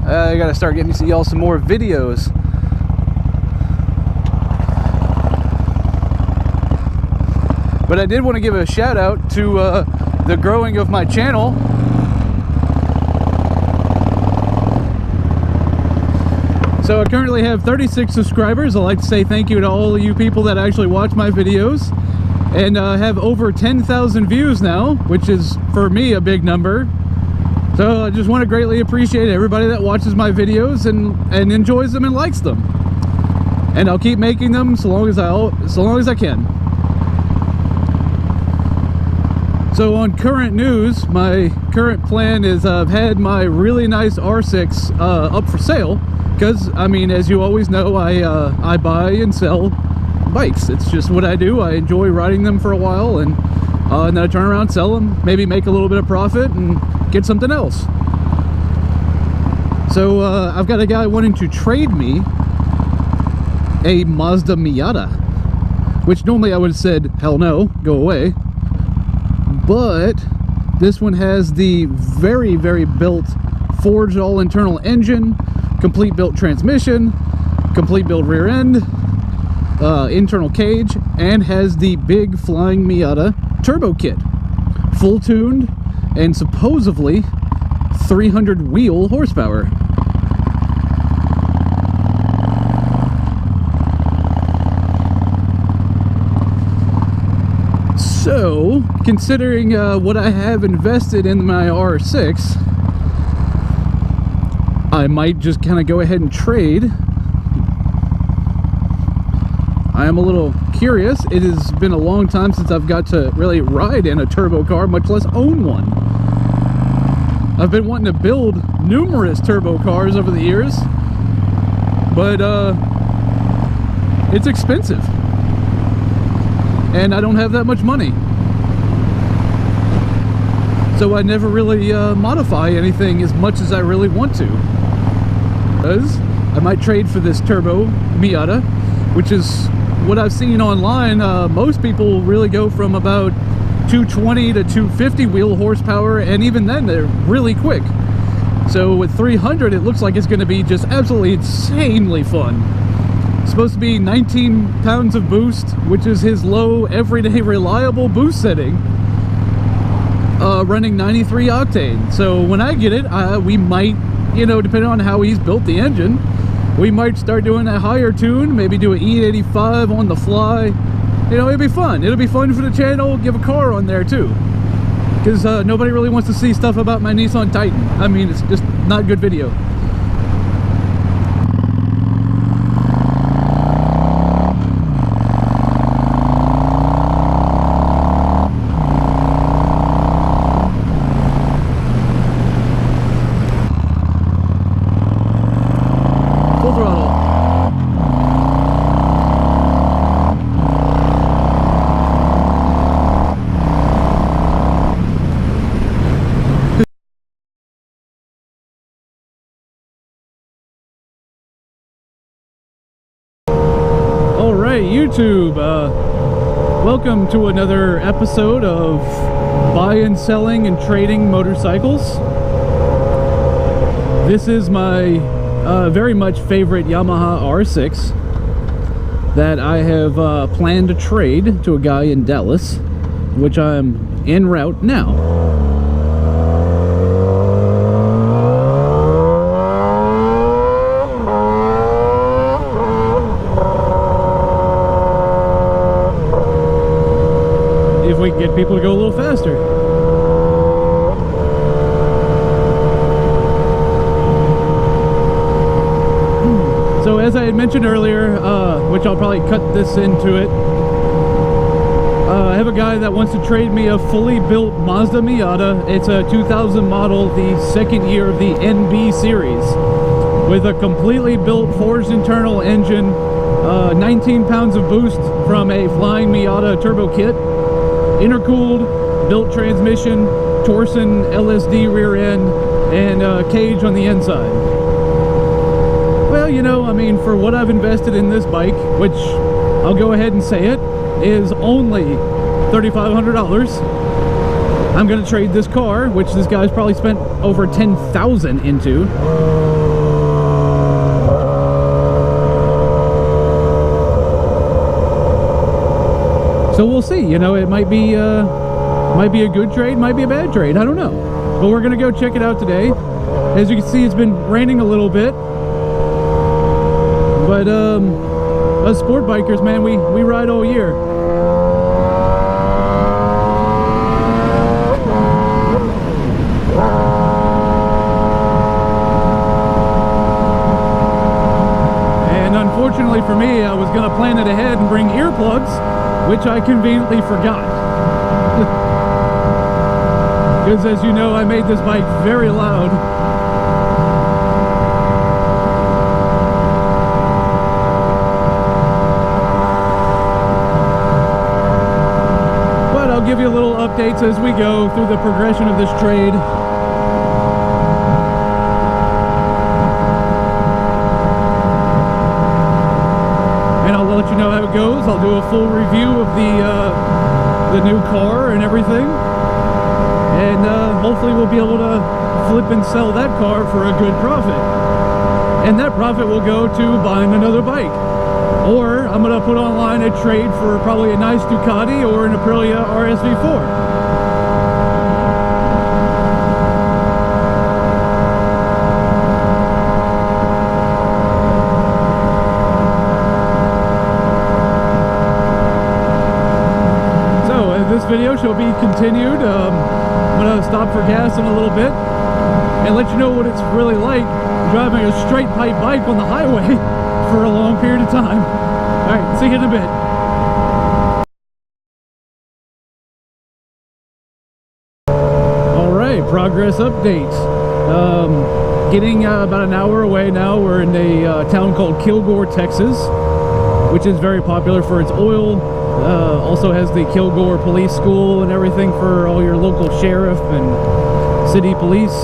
I gotta start getting to see y'all some more videos. But I did want to give a shout out to the growing of my channel. So I currently have 36 subscribers. I'd like to say thank you to all of you people that actually watch my videos. And have over 10,000 views now, which is, for me, a big number. So I just want to greatly appreciate everybody that watches my videos and enjoys them and likes them. And I'll keep making them so long as I can. So on current news, my current plan is I've had my really nice R6 up for sale, because I mean, as you always know, I buy and sell bikes. It's just what I do. I enjoy riding them for a while, and then I turn around, sell them, maybe make a little bit of profit and get something else. So I've got a guy wanting to trade me a Mazda Miata, which normally I would have said, hell no, go away. But this one has the very, very built forged all internal engine, complete built transmission, complete built rear end, internal cage, and has the big flying Miata turbo kit, full tuned, and supposedly 300 wheel horsepower. So, considering what I have invested in my R6, I might just kind of go ahead and trade. I am a little curious. It has been a long time since I've got to really ride in a turbo car, much less own one. I've been wanting to build numerous turbo cars over the years, but it's expensive. And I don't have that much money, so I never really modify anything as much as I really want to. Because I might trade for this turbo Miata, which is what I've seen online. Most people really go from about 220 to 250 wheel horsepower, and even then they're really quick. So with 300, it looks like it's going to be just absolutely insanely fun. Supposed to be 19 pounds of boost, which is his low, everyday, reliable boost setting, running 93 octane. So when I get it, we might, you know, depending on how he's built the engine, we might start doing a higher tune, maybe do an E85 on the fly. You know, it'll be fun. It'll be fun for the channel. Give a car on there too, because nobody really wants to see stuff about my Nissan Titan. I mean, it's just not good video. YouTube, welcome to another episode of buying, selling, and trading motorcycles. This is my very much favorite Yamaha R6 that I have planned to trade to a guy in Dallas, which I'm en route now. Get people to go a little faster. So as I had mentioned earlier, which I'll probably cut this into it, I have a guy that wants to trade me a fully built Mazda Miata. It's a 2000 model, the second year of the NB series, with a completely built forged internal engine, 19 pounds of boost from a flying Miata turbo kit, intercooled, built transmission, Torsen LSD rear end, and cage on the inside. Well, you know, I mean, for what I've invested in this bike, which I'll go ahead and say it, is only $3,500, I'm going to trade this car, which this guy's probably spent over $10,000 into, So we'll see. You know, it might be a good trade, might be a bad trade. I don't know. But we're gonna go check it out today. As you can see, it's been raining a little bit. But us sport bikers, man, we ride all year. And unfortunately for me, I was gonna plan it ahead and bring earplugs, which I conveniently forgot. Because as you know, I made this bike very loud. But I'll give you little updates as we go through the progression of this trade. And I'll let you know how it goes. I'll do a full review of the new car and everything. And hopefully we'll be able to flip and sell that car for a good profit. And that profit will go to buying another bike. Or I'm going to put online a trade for probably a nice Ducati or an Aprilia RSV4. So this video shall be continued. I'm going to stop for gas in a little bit and let you know what it's really like driving a straight pipe bike on the highway for a long period of time. Alright, see you in a bit. Alright, progress update. Getting about an hour away now. We're in a town called Kilgore, Texas, which is very popular for its oil. Also has the Kilgore Police School and everything for all your local sheriff and city police.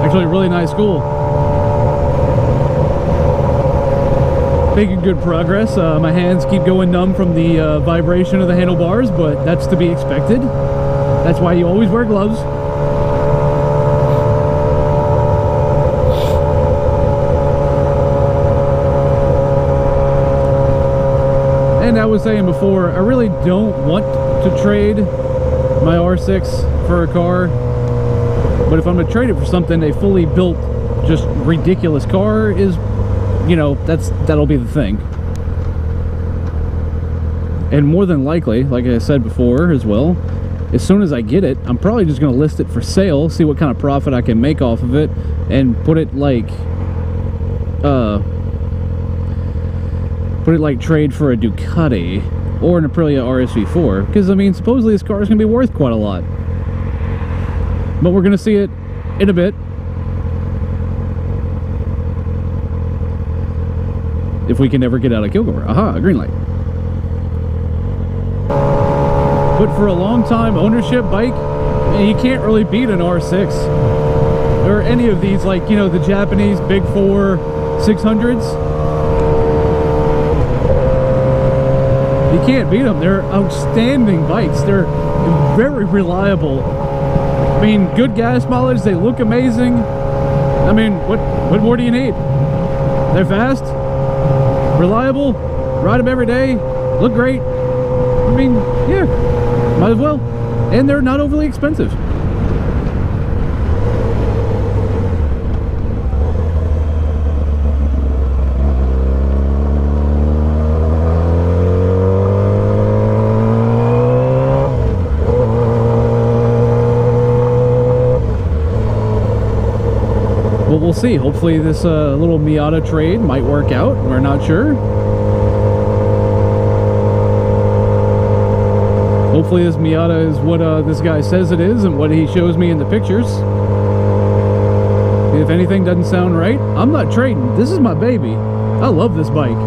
Actually a really nice school. Making good progress. My hands keep going numb from the vibration of the handlebars, but that's to be expected. That's why you always wear gloves. And I was saying before, I really don't want to trade my R6 for a car, but if I'm going to trade it for something, a fully built, just ridiculous car is, you know, that'll be the thing. And more than likely, like I said before as well, as soon as I get it, I'm probably just going to list it for sale, see what kind of profit I can make off of it, and put it like trade for a Ducati or an Aprilia RSV4, because I mean supposedly this car is going to be worth quite a lot. But we're going to see it in a bit. If we can ever get out of Kilgore. Aha, green light. But for a long time ownership bike, you can't really beat an R6 or any of these, like, you know, the Japanese Big 4 600s. You can't beat them. They're outstanding bikes. They're very reliable. I mean, good gas mileage. They look amazing. I mean, what more do you need? They're fast, reliable, ride them every day, look great. I mean, yeah, might as well. And they're not overly expensive. But we'll see. Hopefully this little Miata trade might work out. We're not sure. Hopefully this Miata is what this guy says it is and what he shows me in the pictures. If anything doesn't sound right, I'm not trading. This is my baby. I love this bike.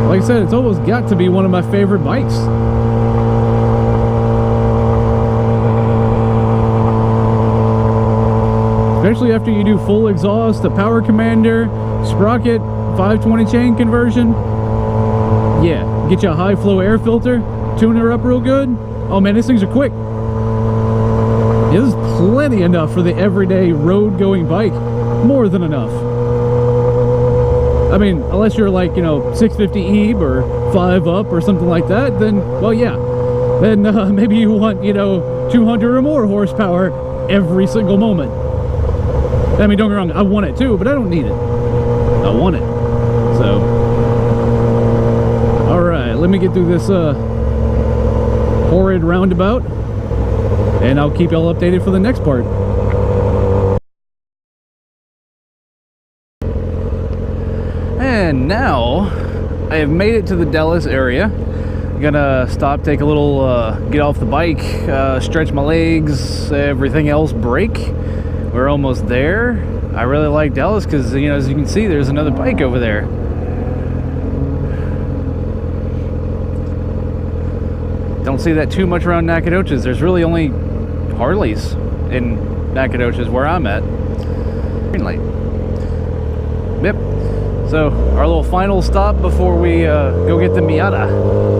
Like I said, it's almost got to be one of my favorite bikes. Especially after you do full exhaust, the power commander, sprocket, 520 chain conversion. Yeah, get you a high flow air filter, tune her up real good. Oh man, these things are quick. Yeah, this is plenty enough for the everyday road going bike. More than enough. I mean, unless you're like, you know, 650 EB or 5 up or something like that, then, well, yeah. Then maybe you want, you know, 200 or more horsepower every single moment. I mean, don't get me wrong, I want it too, but I don't need it. I want it. So, alright, let me get through this horrid roundabout, and I'll keep y'all updated for the next part. And now I have made it to the Dallas area. I'm gonna stop, take a little get off the bike, stretch my legs, everything else break. We're almost there. I really like Dallas because, you know, as you can see, there's another bike over there. Don't see that too much around Nacogdoches. There's really only Harleys in Nacogdoches where I'm at. Green light. Yep. So, our little final stop before we go get the Miata.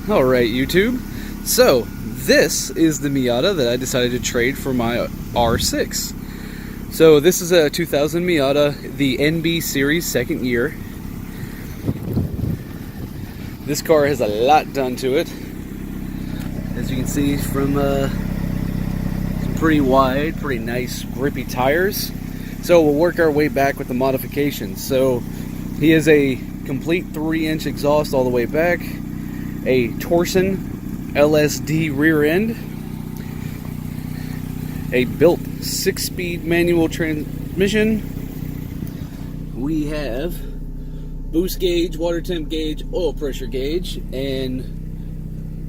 Alright, YouTube. So, this is the Miata that I decided to trade for my R6. So, this is a 2000 Miata, the NB series, second year. This car has a lot done to it. As you can see from some pretty wide, pretty nice grippy tires. So, we'll work our way back with the modifications. So, he has a complete 3-inch exhaust all the way back. A Torsen LSD rear end, a built 6-speed manual transmission. We have boost gauge, water temp gauge, oil pressure gauge, and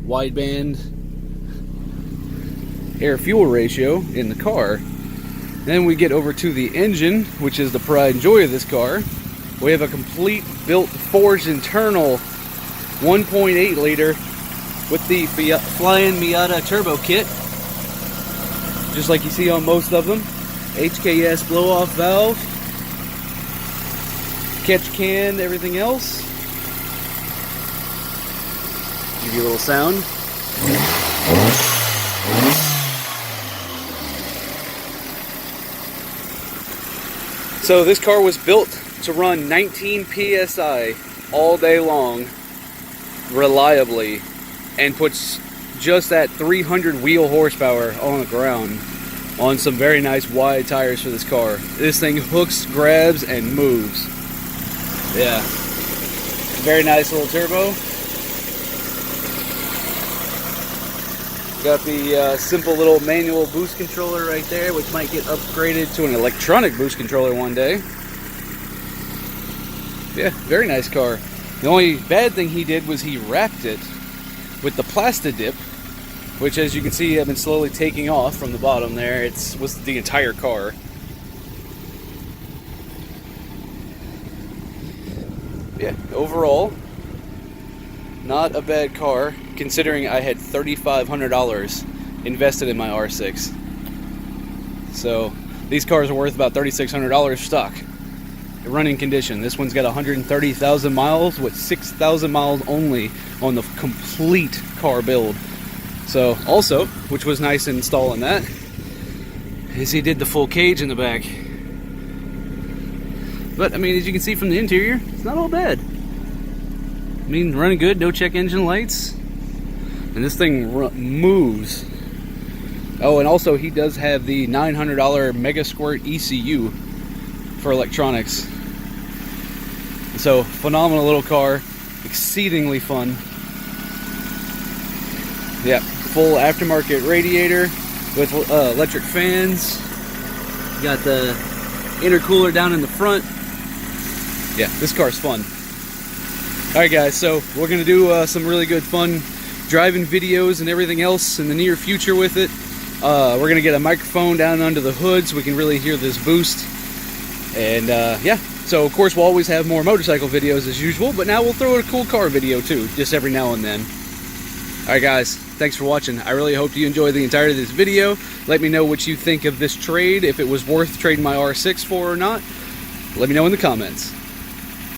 wideband air fuel ratio in the car. Then we get over to the engine, which is the pride and joy of this car. We have a complete built forged internal 1.8 liter with the Flying Miata turbo kit, just like you see on most of them. HKS blow-off valve, catch can, everything else. Give you a little sound. So this car was built to run 19 PSI all day long, reliably, and puts just that 300 wheel horsepower on the ground on some very nice wide tires for this car. This thing hooks, grabs, and moves. Yeah, very nice little turbo. Got the simple little manual boost controller right there, which might get upgraded to an electronic boost controller one day. Yeah, very nice car. The only bad thing he did was he wrapped it with the Plastidip, which, as you can see, I've been slowly taking off from the bottom there. It was the entire car. Yeah, overall, not a bad car, considering I had $3,500 invested in my R6. So these cars are worth about $3,600 stock. Running condition. This one's got 130,000 miles with 6,000 miles only on the complete car build. So also, which was nice installing that, is he did the full cage in the back. But I mean, as you can see from the interior, it's not all bad. I mean, running good, no check engine lights, and this thing moves. Oh, and also he does have the $900 Mega Squirt ECU for electronics. So, phenomenal little car, exceedingly fun. Yeah, full aftermarket radiator with electric fans. Got the intercooler down in the front. Yeah, this car's fun. Alright guys, so we're going to do some really good fun driving videos and everything else in the near future with it. We're going to get a microphone down under the hood so we can really hear this boost. And yeah, so of course we'll always have more motorcycle videos as usual, but now we'll throw a cool car video too, just every now and then. Alright guys, thanks for watching. I really hope you enjoyed the entirety of this video. Let me know what you think of this trade, if it was worth trading my R6 for or not. Let me know in the comments.